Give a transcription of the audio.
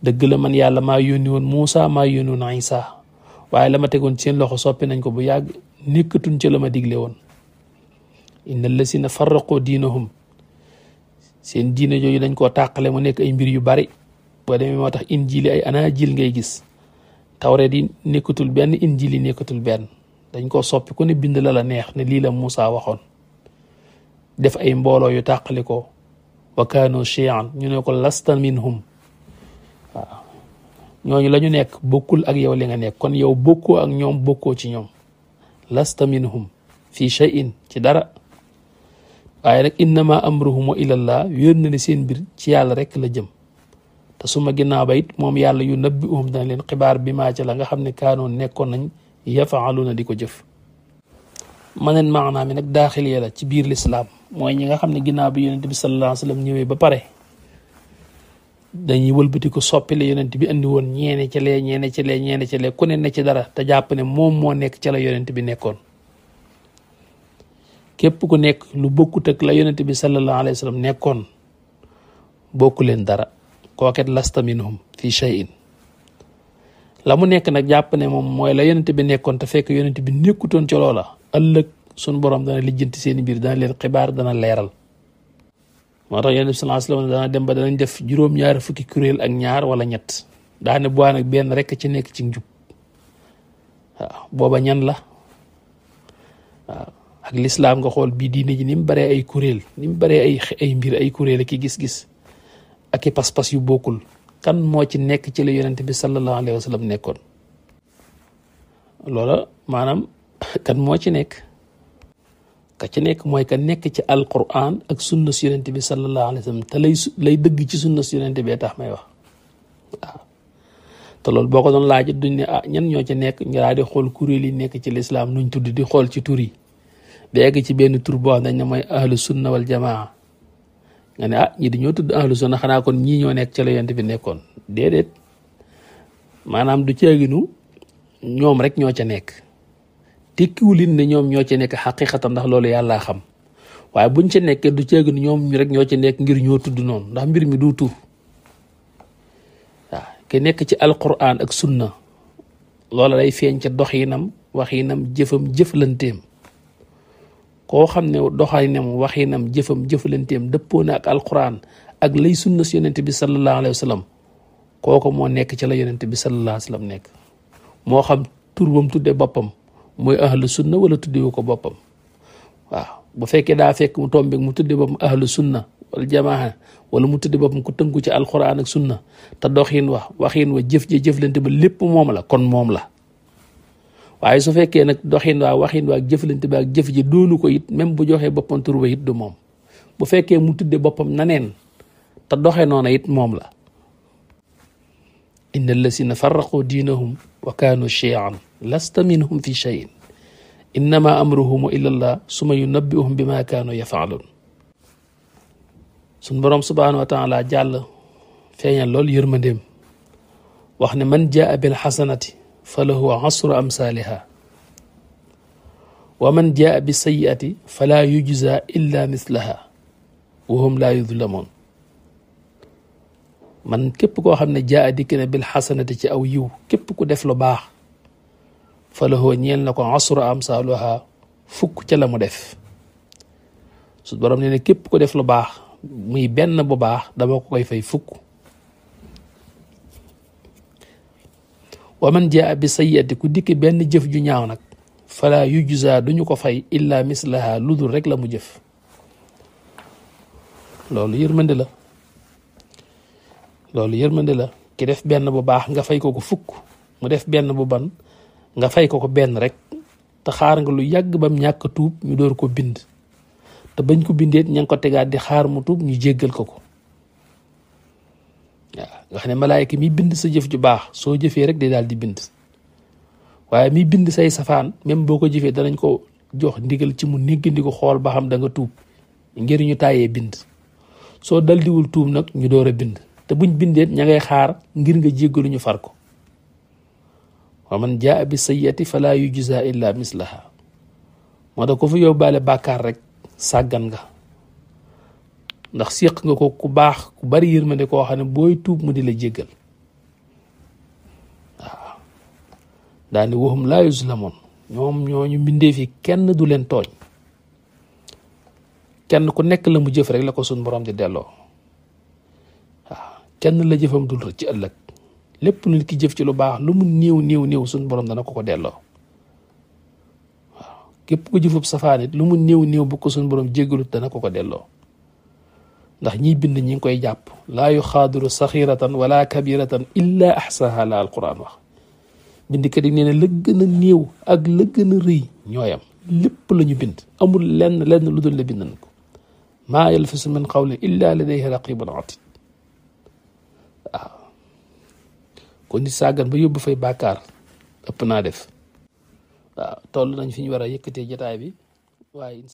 dëgg la man yàlla maa yónni woon Muusa maa yónni woon Isa waaye la ma tegoon seen loxo soppi nañ ko bu yàgg nekkatuñ ci la ma digle woon innal lazina farraqu diinahum seen diine jooju dañ koo tàqale mu nekk ay mbir yu bari boo demee moo tax injili ay anaajil ngay gis tawreet yi nekkatul benn injil yi nekkatul benn dañ koo soppi ku ne bind la neex ne lii la Muusa waxoon def ay mbooloo yu tàqali ko wa kaanu shi'an ñu ne ko lasta minhum waaw ñooñu la ñu nekk bokkul ak yow li nga nekk kon yow bokkoo ak ñoom bokkoo ci ñoom lasta minhum fii shay'in ci dara waaye nag innama amruhum ilallah wér na ne seen mbir ci yàlla rek la jëm te suma ginnaaw ba it moom yàlla yu nabbi'uhum dana leen xibaar bi maa ci la nga xam ne kaanoon nekkoon nañ yafaaluna di ko jëf maneen maanaa mi nag daaxiliya la ci biir lislaam mooy ñi nga xam ne ginnaaw bi yonent bi sallallahu alayhi wa sallam ñëwee ba pare dañuy wëlbati ko soppi la yonent bi andi woon ñeene ci lee ñeene ci lee ñeene ci lee ku ne ne ci dara te jàpp ne moom moo nekk ca la yonent bi nekkoon képp ku nekk lu bokkut ak la yonent bi sallallahu alayhi wa sallam nekkoon bokku leen dara kooket lasta minhum fi shay'in la mu nekk nag jàpp ne moom mooy la yonent bi nekkoon te fekk yonent bi nekkutoon ci loola ëllëg suñ borom dana lijjanti seen biir dana leen xibaar dana leeral moo tax yonent bi sallallahu alayhi wa sallam dana dem ba danañ def juróom-ñaari fukki kuréel ak ñaar wala ñett daane bu nag benn rek ci nekk ci njub waaw booba ñan la waaw ak lislaam nga xool bii diine ji ni mu baree ay kuréel ni mu baree ay mbir ay kuréel ak i gis-gis ak i pas-pas yu bokkul kan moo ci nekk ci la yonent bi sallallahu alayhi wa sallam nekkoon loola maanaam kan moo ci nekk ka ci nekk mooy ka nekk ci alquran ak sunna si yonent bi sallallahu alayhi wa sallam te lay dëgg ci sunna si yonent bee tax may wax waaw te loolu boo ko doon laaj duñ ne ñan ñoo ci nekk ñu daal di xool kuréel yi nekk ci lislaam nuñ tudd di xool ci tur yi ba egg ci benn tur boo xam dañ ne mooy ahlu sunna wal jamaa nga ne ñi di ñoo tudd ahlu sunna xanaa kon ñii ñoo nekk ci la yonent bi nekkoon déedéet maanaam du ceeginu ñoom rek ñoo ca nekk tekkiwulin ne ñoom ñoo ci nekk xaqiqatan ndax loolu yàllaa xam waaye buñ ca nekkee du ceeginu ñoom rek ñoo ci nekk ngir ñoo tudd noonu ndax mbir mi du tur waaw ke nekk ci alquran ak sunna loola day feeñ ca doxinam waxinam jëfam jëflanteem koo xam ne doxalinam waxinam jëfam jëflanteem dëppoo na ak alquran ak lay sunna si yonent bi sallallahu alayhi wa sallam kooku moo nekk ci la yonent bi sallallahu alayhi wa sallam nekk moo xam tur bam tudde boppam mooy ahlu sunna wala tuddewu ko boppam waaw bu fekkee daa fekk mu tombeeg mu tudde boppam ahlu sunna wala jamaa wala mu tudde boppam ku tënku ci alquran ak sunna te doxin waxin wa jëf ji jëflante ba lépp moom la kon moom la waaye su fekkee nag doxin waa waxin waa ak jëflante ba ak jëf ji doonu ko it même bu joxee boppam tur ba it du moom bu fekkee mu tudde boppam naneen te doxe noona it moom la inna allasina farraqu diinahum wa kaanu shi'an lasta minhum fi shay'in innama amruhum ila allah suma yunabbi'uhum bima kaanu yaf'alun sun borom subhanahu wa taala jàll feeñal lool yërmandeem wax ne man jaa bil hasanati falahu asru amsaaliha wa man jaa bi sayyiati fala yujza illa mislaha wa hum la yuzlamun man képp koo xam ne jaa dikk na bil hasanati ci aw yiw képp ku def lu baax falahu ñeel na ko asru amsaaliha fukk ca la mu def su borom ne ne képp ku def lu baax muy benn bu baax dama ko koy fay fukk wa man jaa bi sayyiati ku dikk benn jëf ju ñaaw nag fala yujza duñu ko fay illa mislaha lu dul rek la mu jëf loolu yërmande la ki def benn bu baax nga fay ko ko fukk mu def benn bu ban nga fay ko ko benn rek te xaar nga lu yàgg bam ñàkk tuub ñu door ko bind te bañ ko bindeet ña ngi ko tegaat di xaar mu tuub ñu jéggal ko waaw nga xam ne malaayka mi bind sa jëf ju baax soo jëfee rek day daal di bind waaye mi bind say safaan même boo ko jëfee danañ ko jox ndigal ci mu néggandi ko xool ba xam da nga tuub ngir ñu tàyyee bind soo daldiwul tuub nag ñu door a bind te buñ bindeet ña ngay xaar ngir nga jéggalu ñu far ko wa man jaa bi sayyiati fala yujza illa mislaha moo tax ko fa yóbbaale bàkkaar rek sàggan nga ndax séq nga ko ku baax ku bari yërmande koo xam ne booy tuub mu di la jéggal daani wahum laa yuzlamoon ñoom ñooñu mbindee fi kenn du leen tooñ kenn ku nekk la mu jëf rek la ko suñ borom di delloo waaw kenn la jëfam dul ci ëllëg lépp lu nit ki jëf ci lu baax lu mu néew suñ borom dana ko delloo waaw képp ko jëfub safaanit lu mu néew bu ko suñ borom jéggalut dana ko delloo ndax ñiy bind ñi ngi koy jàpp laa yuxaadiru saxiratan wala kabiratan illa ahsaha la alquran wax bindkat yi nee na la gën a néew ak la gën a rëy ñooyam lépp la ñu bind amul lenn lu dul la bind nañ ko maa yalfisu min qawlin illa ladayhi raqibun atid waaw kon nit sàggan ba yóbbu fay bàkkaar ëpp naa def waaw toll nañ fi ñu war a yëkkatee jotaay bi waaye